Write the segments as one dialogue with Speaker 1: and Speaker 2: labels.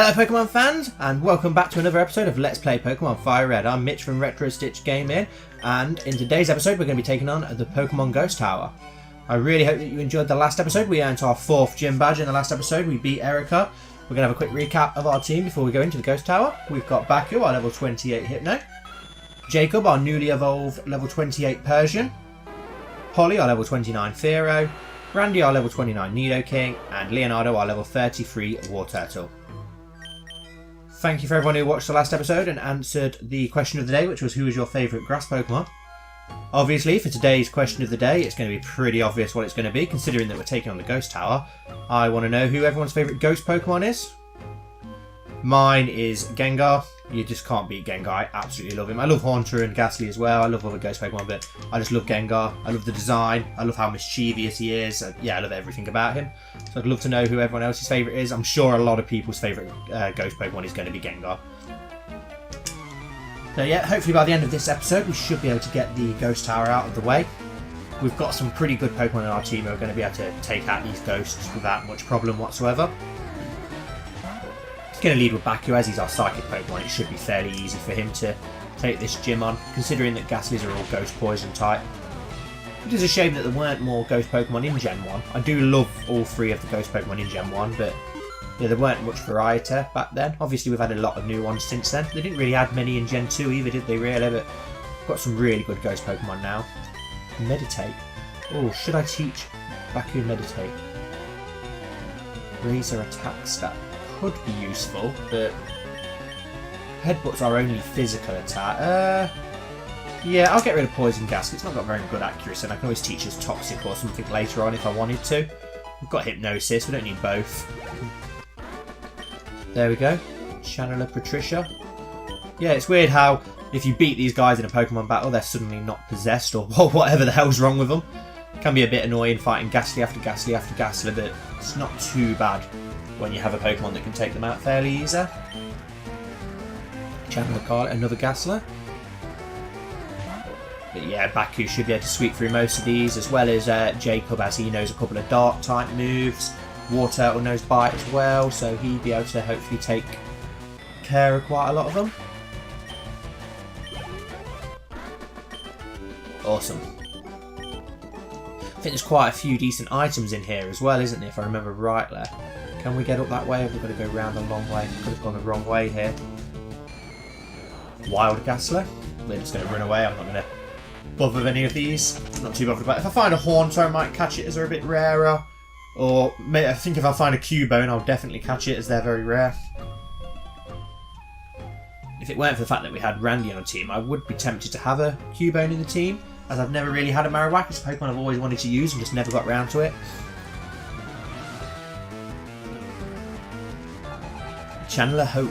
Speaker 1: Hello Pokemon fans, and welcome back to another episode of Let's Play Pokemon Fire Red. I'm Mitch from Retro Stitch Gaming, and in today's episode we're going to be taking on the Pokemon Ghost Tower. I really hope that you enjoyed the last episode. We earned our 4th gym badge in the last episode. We beat Erica. We're going to have a quick recap of our team before we go into the Ghost Tower. We've got Baku, our level 28 Hypno. Jacob, our newly evolved level 28 Persian. Holly, our level 29 Fearow. Randy, our level 29 Nidoking. And Leonardo, our level 33 Warturtle. Thank you for everyone who watched the last episode and answered the question of the day, which was who is your favourite grass Pokemon? Obviously, for today's question of the day, it's going to be pretty obvious what it's going to be, considering that we're taking on the Ghost Tower. I want to know who everyone's favourite Ghost Pokemon is. Mine is Gengar. You just can't beat Gengar. I absolutely love him. I love Haunter and Ghastly as well. I love other Ghost Pokemon, but I just love Gengar. I love the design. I love how mischievous he is. Yeah, I love everything about him. So I'd love to know who everyone else's favourite is. I'm sure a lot of people's favourite Ghost Pokemon is going to be Gengar. So yeah, hopefully by the end of this episode we should be able to get the Ghost Tower out of the way. We've got some pretty good Pokemon in our team who are going to be able to take out these ghosts without much problem whatsoever. Going to lead with Baku as he's our Psychic Pokemon. It should be fairly easy for him to take this gym on, considering that Ghastlies are all Ghost Poison type. It is a shame that there weren't more Ghost Pokemon in Gen 1. I do love all 3 of the Ghost Pokemon in Gen 1, but yeah, there weren't much variety back then. Obviously we've had a lot of new ones since then. They didn't really add many in Gen 2 either, did they really? But we've got some really good Ghost Pokemon now. Meditate. Oh, should I teach Baku Meditate? Raise their attack stat. Could be useful, but Headbutt's our only physical attack. Yeah, I'll get rid of Poison Gas. It's not got very good accuracy, and I can always teach us Toxic or something later on if I wanted to. We've got Hypnosis, we don't need both. There we go. Channeler Patricia. Yeah, it's weird how if you beat these guys in a Pokemon battle, they're suddenly not possessed or whatever the hell's wrong with them. It can be a bit annoying fighting Ghastly after Ghastly after Ghastly, but it's not too bad when you have a Pokemon that can take them out fairly easy. Channeler card, another Ghastly. But yeah, Baku should be able to sweep through most of these, as well as Jacob, as he knows a couple of Dark type moves. Warturtle knows Bite as well, so he'd be able to hopefully take care of quite a lot of them. Awesome. I think there's quite a few decent items in here as well, isn't there, if I remember rightly. Can we get up that way, or have we got to go round the long way? Could have gone the wrong way here. Wild Ghastly. We're just going to run away. I'm not going to bother with any of these. I'm not too bothered about it. If I find a Haunter, I might catch it as they're a bit rarer. Or I think if I find a Cubone, I'll definitely catch it as they're very rare. If it weren't for the fact that we had Randy on our team, I would be tempted to have a Cubone in the team, as I've never really had a Marowak. It's a Pokemon I've always wanted to use and just never got round to it. Channeler Hope.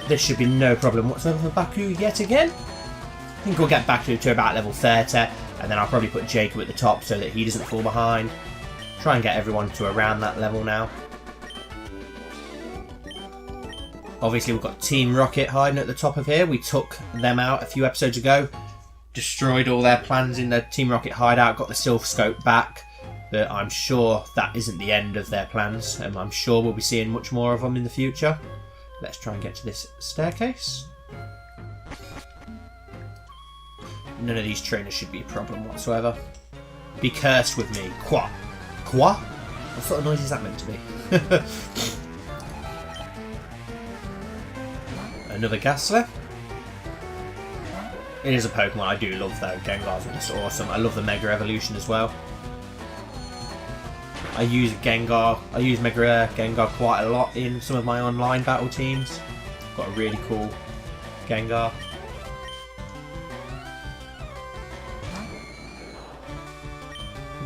Speaker 1: This should be no problem whatsoever for Baku yet again. I think we'll get Baku to about level 30, and then I'll probably put Jacob at the top so that he doesn't fall behind. Try and get everyone to around that level now. Obviously we've got Team Rocket hiding at the top of here. We took them out a few episodes ago. Destroyed all their plans in the Team Rocket hideout, got the Silph Scope back, but I'm sure that isn't the end of their plans, and I'm sure we'll be seeing much more of them in the future. Let's try and get to this staircase. None of these trainers should be a problem whatsoever. Be cursed with me. Qua? Qua? What sort of noise is that meant to be? Another Ghastly. It is a Pokemon I do love though. Gengar's just awesome. I love the Mega Evolution as well. I use Mega Gengar quite a lot in some of my online battle teams. Got a really cool Gengar.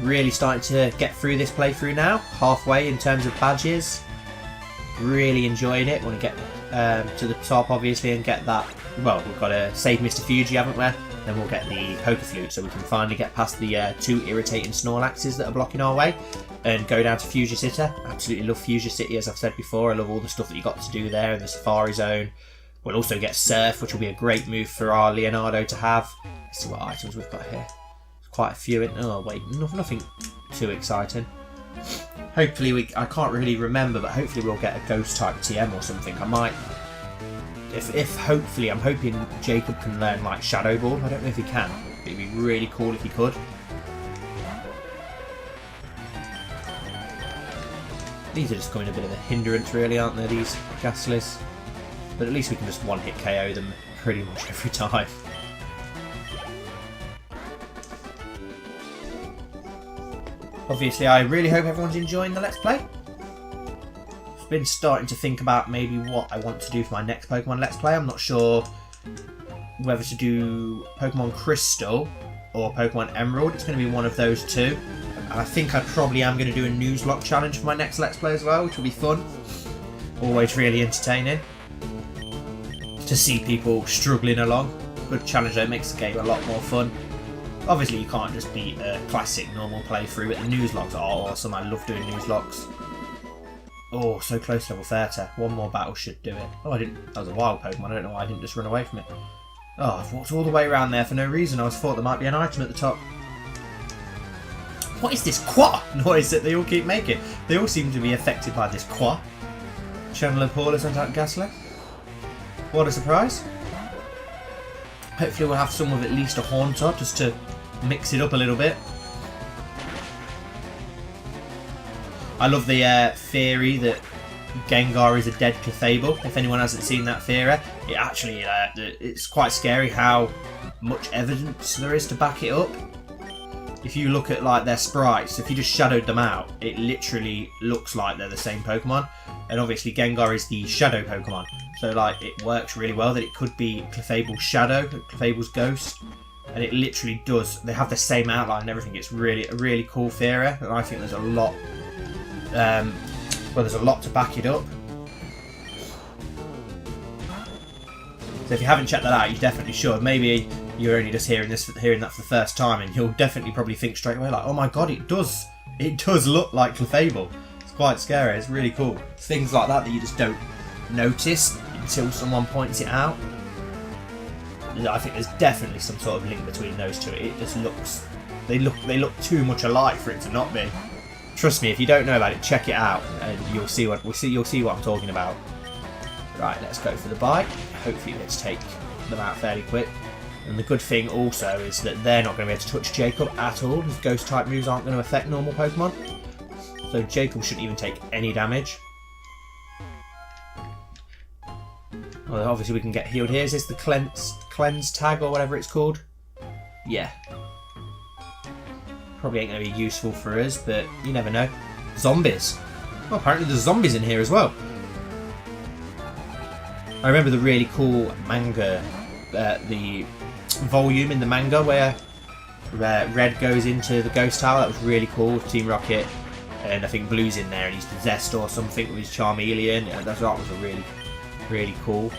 Speaker 1: Really starting to get through this playthrough now. Halfway in terms of badges. Really enjoying it. Want to get to the top obviously and get that. Well, we've got to save Mr Fuji, haven't we? Then we'll get the Pokeflute, so we can finally get past the 2 irritating Snorlaxes that are blocking our way and go down to Fuchsia City. Absolutely love Fuchsia City, as I've said before. I love all the stuff that you got to do there in the Safari Zone. We'll also get Surf, which will be a great move for our Leonardo to have. Let's see what items we've got here. quite a few in. Oh wait, nothing too exciting. Hopefully I can't really remember, but hopefully we'll get a ghost type TM or something. I might, if hopefully, I'm hoping Jacob can learn like Shadow Ball. I don't know if he can. It'd be really cool if he could. These are just going a bit of a hindrance really, aren't they, these Ghastlies? But at least we can just one-hit KO them pretty much every time. Obviously, I really hope everyone's enjoying the Let's Play. I've been starting to think about maybe what I want to do for my next Pokemon Let's Play. I'm not sure whether to do Pokemon Crystal or Pokemon Emerald. It's going to be one of those two. And I think I probably am going to do a Nuzlocke challenge for my next Let's Play as well, which will be fun. Always really entertaining to see people struggling along. Good challenge though, makes the game a lot more fun. Obviously you can't just beat a classic normal playthrough, but the Nuzlocks are awesome. I love doing Nuzlocks. Oh, so close to level 30. One more battle should do it. Oh, I didn't. That was a wild Pokemon. I don't know why I didn't just run away from it. Oh, I've walked all the way around there for no reason. I thought there might be an item at the top. What is this quah noise that they all keep making? They all seem to be affected by this quah. Channel of Paula sent out Ghastly. What a surprise. Hopefully we'll have some with at least a Haunter just to mix it up a little bit. I love the theory that Gengar is a dead Clefable. If anyone hasn't seen that theory, it actually it's quite scary how much evidence there is to back it up. If you look at like their sprites, if you just shadowed them out, it literally looks like they're the same Pokemon. And obviously Gengar is the shadow Pokemon, so like it works really well that it could be Clefable's shadow, Clefable's ghost, and it literally does. They have the same outline and everything. It's really a really cool theory, and I think there's a lot. Well, there's a lot to back it up. So if you haven't checked that out, you definitely should. Maybe you're only just hearing that for the first time, and you'll definitely probably think straight away like, oh my god, it does look like Clefable. It's quite scary. It's really cool. Things like that you just don't notice until someone points it out. I think there's definitely some sort of link between those two. It just looks, they look too much alike for it to not be. Trust me, if you don't know about it, check it out, and you'll see what I'm talking about. Right, let's go for the bite. Hopefully, let's take them out fairly quick. And the good thing also is that they're not going to be able to touch Jacob at all. His ghost type moves aren't going to affect normal Pokemon, so Jacob shouldn't even take any damage. Well, obviously we can get healed here. Is this the cleanse tag or whatever it's called? Yeah. Probably ain't going to be useful for us, but you never know. Zombies. Well, apparently there's zombies in here as well. I remember the really cool manga, the volume in the manga where Red goes into the ghost tower. That was really cool. Team Rocket, and I think Blue's in there and he's possessed or something with his Charmeleon. That was a really cool.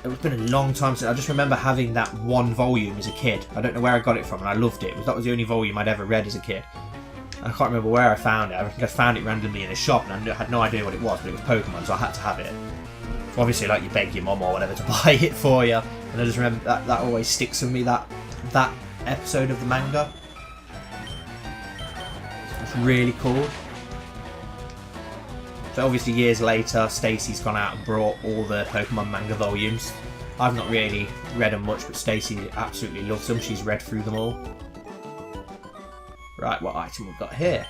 Speaker 1: It's been a long time since I just remember having that one volume as a kid. I don't know where I got it from, and I loved it. That was the only volume I'd ever read as a kid. I can't remember where I found it. I think I found it randomly in a shop, and I had no idea what it was, but it was Pokemon, so I had to have it. So obviously, like, you beg your mum or whatever to buy it for you, and I just remember that always sticks with me. That episode of the manga. It's really cool. So obviously years later, Stacey's gone out and brought all the Pokemon manga volumes. I've not really read them much, but Stacey absolutely loves them. She's read through them all. Right, what item we've got here?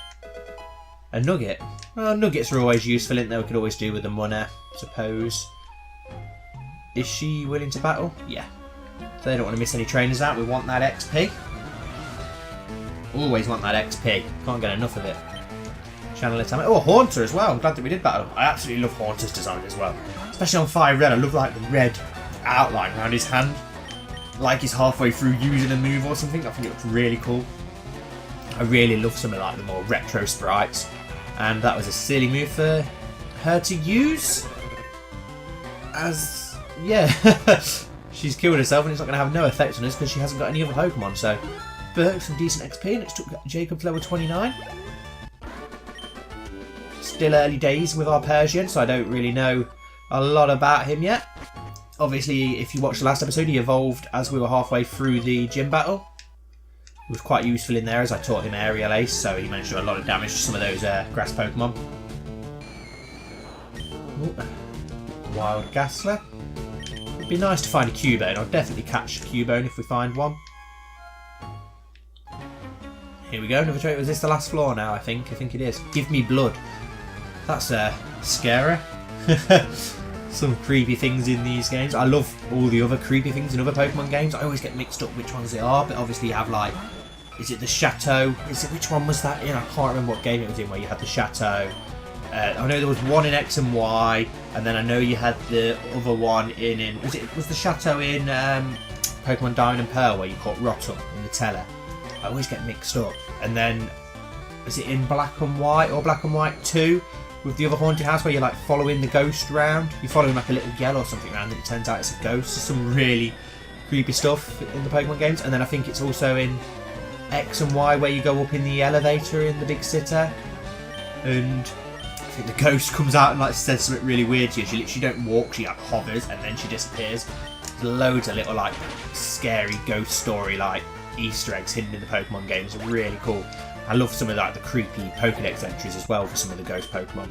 Speaker 1: A nugget. Well, nuggets are always useful, isn't they? We could always do with the money, I suppose. Is she willing to battle? Yeah. So they don't want to miss any trainers out. We want that XP. Always want that XP. Can't get enough of it. Channel it. Oh, Haunter as well. I'm glad that we did battle. I absolutely love Haunter's design as well. Especially on Fire Red. I love like the red outline around his hand. Like he's halfway through using a move or something. I think it looks really cool. I really love some of like the more retro sprites. And that was a silly move for her to use. As, yeah. She's killed herself and it's not going to have no effect on us because she hasn't got any other Pokemon. So, but some decent XP and it's took Jacob's level 29. Still early days with our Persian, so I don't really know a lot about him yet. Obviously, if you watched the last episode, he evolved as we were halfway through the gym battle. was quite useful in there as I taught him Aerial Ace, so he managed to do a lot of damage to some of those grass Pokemon. Ooh. Wild Ghastly. It'd be nice to find a Cubone. I'll definitely catch a Cubone if we find one. Here we go, another trait. Was this the last floor now, I think? I think it is. Give me blood. That's scary. Some creepy things in these games. I love all the other creepy things in other Pokemon games. I always get mixed up which ones they are, but obviously you have like, is it the Chateau? Which one was that in? I can't remember what game it was in where you had the Chateau. I know there was one in X and Y, and then I know you had the other one in was the Chateau in Pokemon Diamond and Pearl where you caught Rotom in the Teller. I always get mixed up. And then is it in Black and White or Black and White 2 with the other haunted house where you're like following the ghost around? You're following like a little yell or something around, and it turns out it's a ghost. There's some really creepy stuff in the Pokemon games. And then I think it's also in X and Y where you go up in the elevator in the big city, and I think the ghost comes out and like says something really weird to you. She literally don't walk, she like hovers and then she disappears. There's loads of little like scary ghost story like Easter eggs hidden in the Pokemon games. Are really cool. I love some of like the creepy Pokédex entries as well for some of the ghost Pokemon.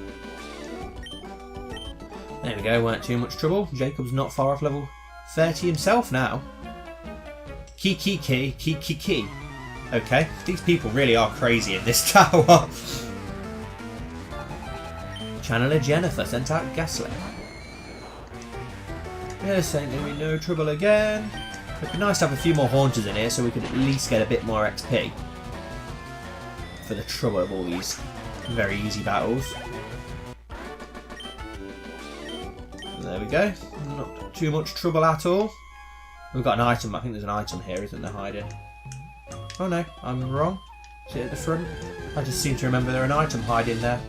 Speaker 1: There we go, weren't too much trouble. Jacob's not far off level 30 himself now. Key. Okay, these people really are crazy in this tower. Channeler Jennifer sent out Ghastly. Yes, ain't gonna be no trouble again. It'd be nice to have a few more Haunters in here so we could at least get a bit more XP for the trouble of all these very easy battles. There we go. Not too much trouble at all. We've got an item. I think there's an item here, isn't there, hiding? Oh no, I'm wrong. Is it at the front? I just seem to remember there's an item hiding there.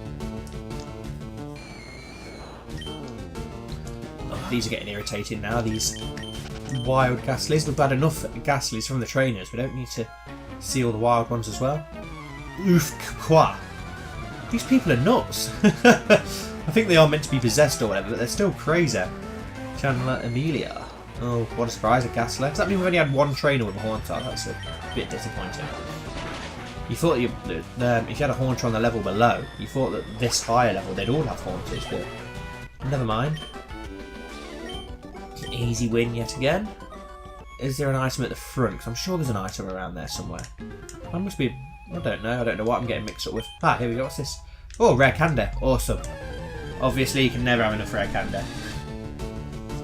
Speaker 1: Oh, these are getting irritating now, these wild Ghastlies. We've had enough Ghastlies from the trainers. We don't need to see all the wild ones as well. Oof, qua. These people are nuts. I think they are meant to be possessed or whatever, but they're still crazy. Chandler Amelia. Oh, what a surprise, a Ghastly. Does that mean we've only had one trainer with a Haunter? That's a bit disappointing. You thought if you had a Haunter on the level below, you thought that this higher level they'd all have Haunters, but never mind. It's an easy win yet again. Is there an item at the front? Because I'm sure there's an item around there somewhere. I must be... I don't know what I'm getting mixed up with. Ah, here we go. What's this? Oh, rare candy. Awesome. Obviously, you can never have enough rare candy.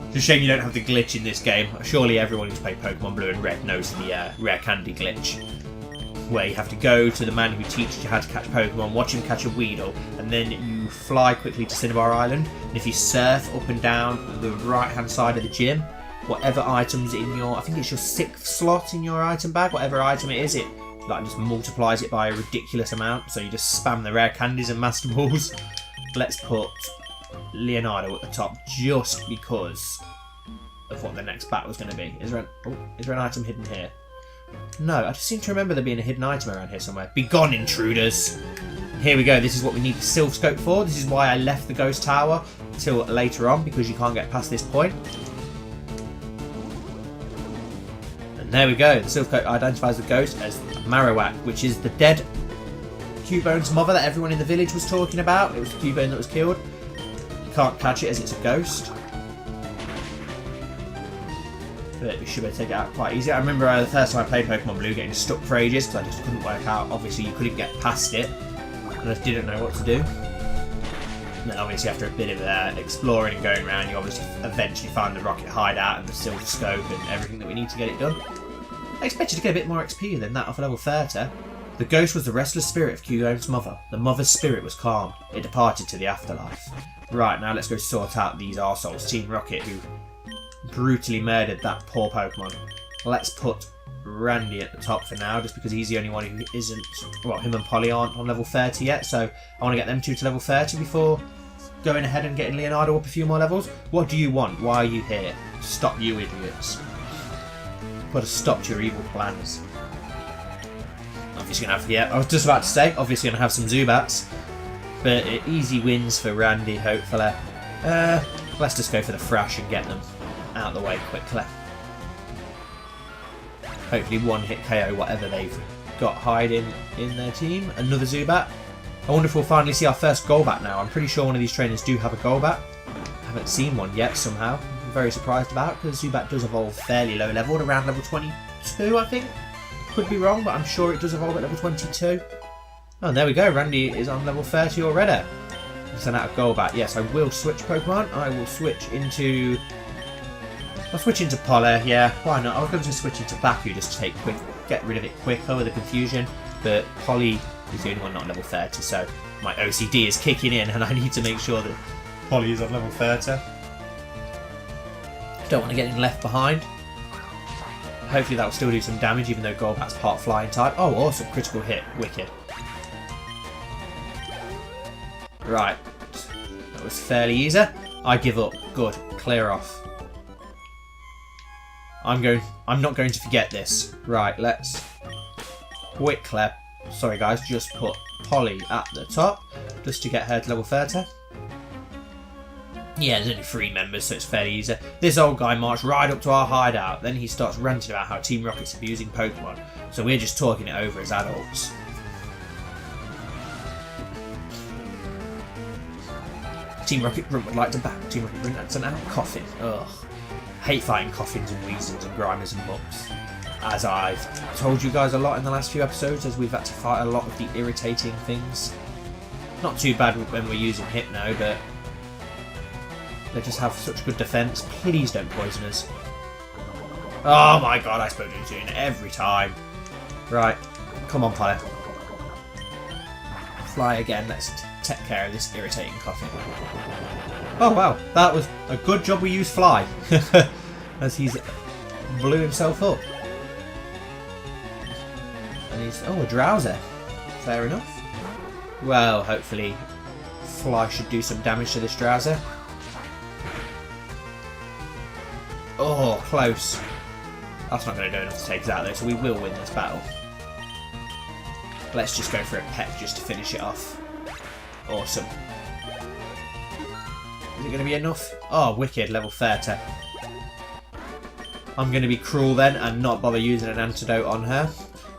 Speaker 1: It's a shame you don't have the glitch in this game. Surely everyone who's played Pokemon Blue and Red knows the rare candy glitch, where you have to go to the man who teaches you how to catch Pokemon, watch him catch a Weedle, and then you fly quickly to Cinnabar Island, and if you surf up and down the right-hand side of the gym, whatever items in your... I think it's your 6th slot in your item bag, whatever item it is, it like just multiplies it by a ridiculous amount, so you just spam the rare candies and Master Balls. Let's put Leonardo at the top just because of what the next battle is going to be. Is there an item hidden here? No, I just seem to remember there being a hidden item around here somewhere. Be gone, intruders! Here we go, this is what we need the Silph Scope for. This is why I left the Ghost Tower till later on, because you can't get past this point. And there we go, the Silph Scope identifies the ghost as Marowak, which is the dead Cubone's mother that everyone in the village was talking about. It was the Cubone that was killed. You can't catch it as it's a ghost. But we should be able to take it out quite easy. I remember the first time I played Pokemon Blue getting stuck for ages because I just couldn't work out. Obviously you couldn't get past it. And I didn't know what to do. And then obviously after a bit of exploring and going around, you obviously eventually find the rocket hideout and the Silph Scope and everything that we need to get it done. I expected to get a bit more XP than that off level 30. The ghost was the restless spirit of Cubone's mother. The mother's spirit was calm. It departed to the afterlife. Right, now let's go sort out these arseholes. Team Rocket, who brutally murdered that poor Pokemon. Let's put Randy at the top for now, just because he's the only one who isn't... Well, him and Polly aren't on level 30 yet, so I want to get them two to level 30 before going ahead and getting Leonardo up a few more levels. What do you want? Why are you here? Stop, you idiots. Put a stop to your evil plans. Obviously going to have... Yeah, I was just about to say, obviously going to have some Zubats. But easy wins for Randy, hopefully. Let's just go for the Thrash and get them out of the way quickly. Hopefully one hit KO whatever they've got hiding in their team. Another Zubat. I wonder if we'll finally see our first Golbat now. I'm pretty sure one of these trainers do have a Golbat. I haven't seen one yet somehow. I'm very surprised about because Zubat does evolve fairly low level, around level 22 I think. Could be wrong, but I'm sure it does evolve at level 22. Oh, and there we go. Randy is on level 30 already. Send out a Golbat. Yes, I will switch Pokemon. I will switch into... I'll switch into Poly. Yeah, why not? I was going to switch into Baku just to get rid of it quicker with the confusion. But Poly is the only one not level 30, so my OCD is kicking in and I need to make sure that Poly is on level 30. Don't want to get him left behind. Hopefully that will still do some damage even though Golbat's part flying type. Oh, awesome. Critical hit. Wicked. Right. That was fairly easy. I give up. Good. Clear off. I'm not going to forget this. Right, let's quickly, sorry guys, just put Polly at the top just to get her to level 30. Yeah, there's only 3 members, so it's fairly easy. This old guy marched right up to our hideout, then he starts ranting about how Team Rocket's abusing Pokemon, so we're just talking it over as adults. Team Rocket Grunt would like to back. Team Rocket Grunt sent out Coffin. Ugh. Hate fighting Coffins and Weasels and Grimers and Mups. As I've told you guys a lot in the last few episodes, as we've had to fight a lot of the irritating things. Not too bad when we're using Hypno, but they just have such good defense. Please don't poison us. Oh my god, I suppose you're doing it every time. Right, come on, Polly. Fly again, let's take care of this irritating Coffin. Oh wow, that was a good job we used Fly. As he's blew himself up. And he's, oh, a Drowser. Fair enough. Well, hopefully Fly should do some damage to this Drowser. Oh, close. That's not going to do enough to take us out though, so we will win this battle. Let's just go for a peck just to finish it off. Awesome. Is it going to be enough? Oh, wicked, level 30. I'm going to be cruel then and not bother using an antidote on her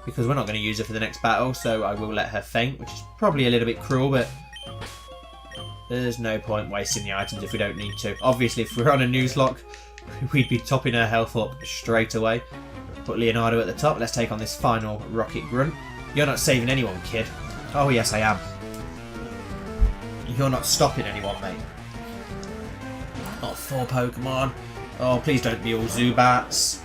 Speaker 1: because we're not going to use her for the next battle, so I will let her faint, which is probably a little bit cruel, but there's no point wasting the items if we don't need to. Obviously, if we're on a Nuzlocke, we'd be topping her health up straight away. Put Leonardo at the top. Let's take on this final Rocket Grunt. You're not saving anyone, kid. Oh, yes, I am. You're not stopping anyone, mate. Oh, 4 Pokemon. Oh, please don't be all Zubats.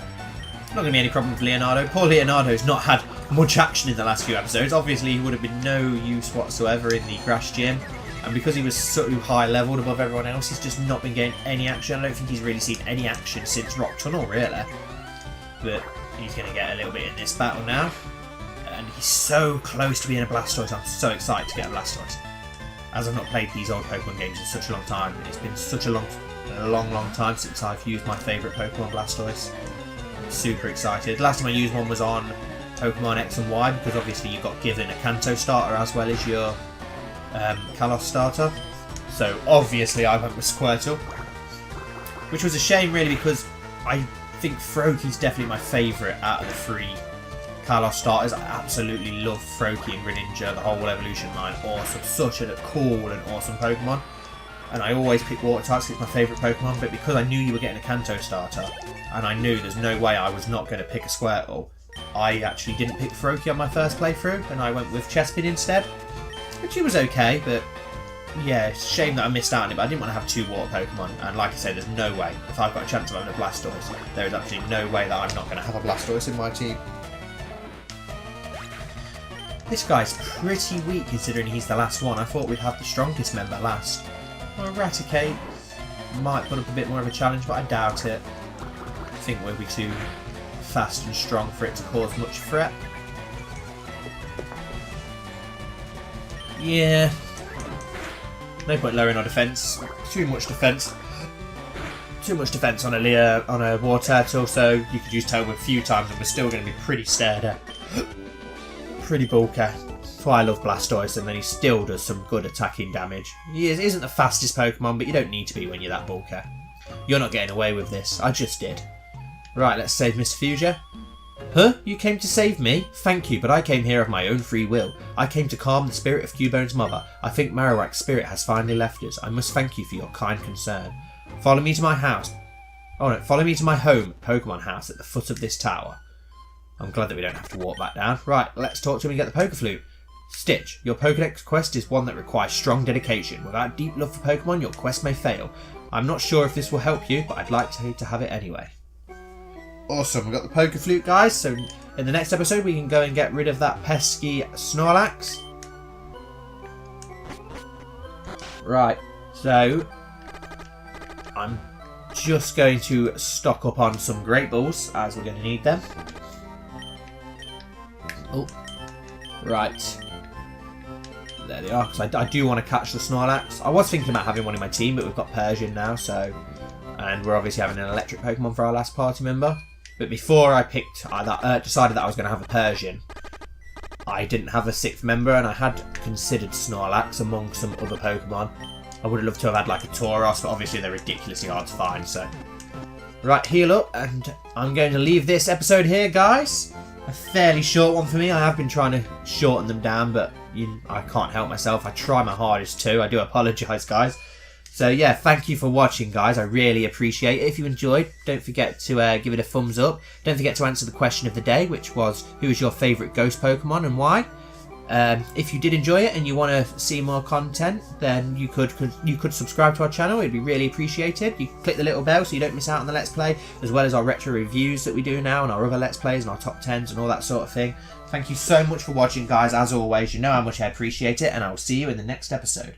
Speaker 1: Not going to be any problem with Leonardo. Poor Leonardo's not had much action in the last few episodes. Obviously, he would have been no use whatsoever in the Grass Gym. And because he was so high leveled above everyone else, he's just not been getting any action. I don't think he's really seen any action since Rock Tunnel, really. But he's going to get a little bit in this battle now. And he's so close to being a Blastoise. I'm so excited to get a Blastoise. As I've not played these old Pokemon games in such a long time, it's been such a long time since I've used my favourite Pokemon, Blastoise. I'm super excited. Last time I used one was on Pokemon X and Y, because obviously you got given a Kanto starter as well as your Kalos starter. So obviously I went with Squirtle, which was a shame really, because I think Froakie's definitely my favourite out of the 3 Kalos starters. I absolutely love Froakie and Greninja, the whole evolution line. Awesome, such a cool and awesome Pokemon. And I always pick Water types, it's my favourite Pokemon, but because I knew you were getting a Kanto starter, and I knew there's no way I was not going to pick a Squirtle, I actually didn't pick Froakie on my first playthrough, and I went with Chespin instead. Which he was okay, but yeah, it's a shame that I missed out on it, but I didn't want to have 2 water Pokemon, and like I said, there's no way, if I've got a chance of having a Blastoise, there is absolutely no way that I'm not going to have a Blastoise in my team. This guy's pretty weak considering he's the last one. I thought we'd have the strongest member last. Well, Raticate might put up a bit more of a challenge, but I doubt it. I think we'll be too fast and strong for it to cause much threat. Yeah. No point lowering our defence. Too much defence. Too much defence on a War Turtle, so you could use Tailwind a few times and we're still going to be pretty sturdy. Pretty bulky. That's why I love Blastoise, and then he still does some good attacking damage. He isn't the fastest Pokemon, but you don't need to be when you're that bulky. You're not getting away with this. I just did. Right, let's save Mr Fuji. Huh? You came to save me? Thank you, but I came here of my own free will. I came to calm the spirit of Cubone's mother. I think Marowak's spirit has finally left us. I must thank you for your kind concern. Follow me to my house. Oh no, follow me to my home, Pokemon house, at the foot of this tower. I'm glad that we don't have to walk back down. Right, let's talk to him and get the Pokeflute. Stitch, your Pokedex quest is one that requires strong dedication. Without deep love for Pokemon, your quest may fail. I'm not sure if this will help you, but I'd like to have it anyway. Awesome, we've got the Pokeflute, guys, so in the next episode we can go and get rid of that pesky Snorlax. Right, so I'm just going to stock up on some Great Balls, as we're going to need them. Oh, right. There they are, because I do want to catch the Snorlax. I was thinking about having one in my team, but we've got Persian now, so... And we're obviously having an electric Pokemon for our last party member. But before I decided that I was going to have a Persian, I didn't have a 6th member, and I had considered Snorlax among some other Pokemon. I would have loved to have had like a Tauros, but obviously they're ridiculously hard to find, so... Right, heal up, and I'm going to leave this episode here, guys. A fairly short one for me. I have been trying to shorten them down, but I can't help myself. I try my hardest too. I do apologise, guys. So yeah, thank you for watching, guys. I really appreciate it. If you enjoyed, don't forget to give it a thumbs up. Don't forget to answer the question of the day, which was, who is your favourite ghost Pokemon and why? If you did enjoy it and you want to see more content, then you could subscribe to our channel. It'd be really appreciated. You can click the little bell so you don't miss out on the Let's Play, as well as our retro reviews that we do now, and our other Let's Plays and our top 10s and all that sort of thing. Thank you so much for watching, guys. As always, you know how much I appreciate it, and I will see you in the next episode.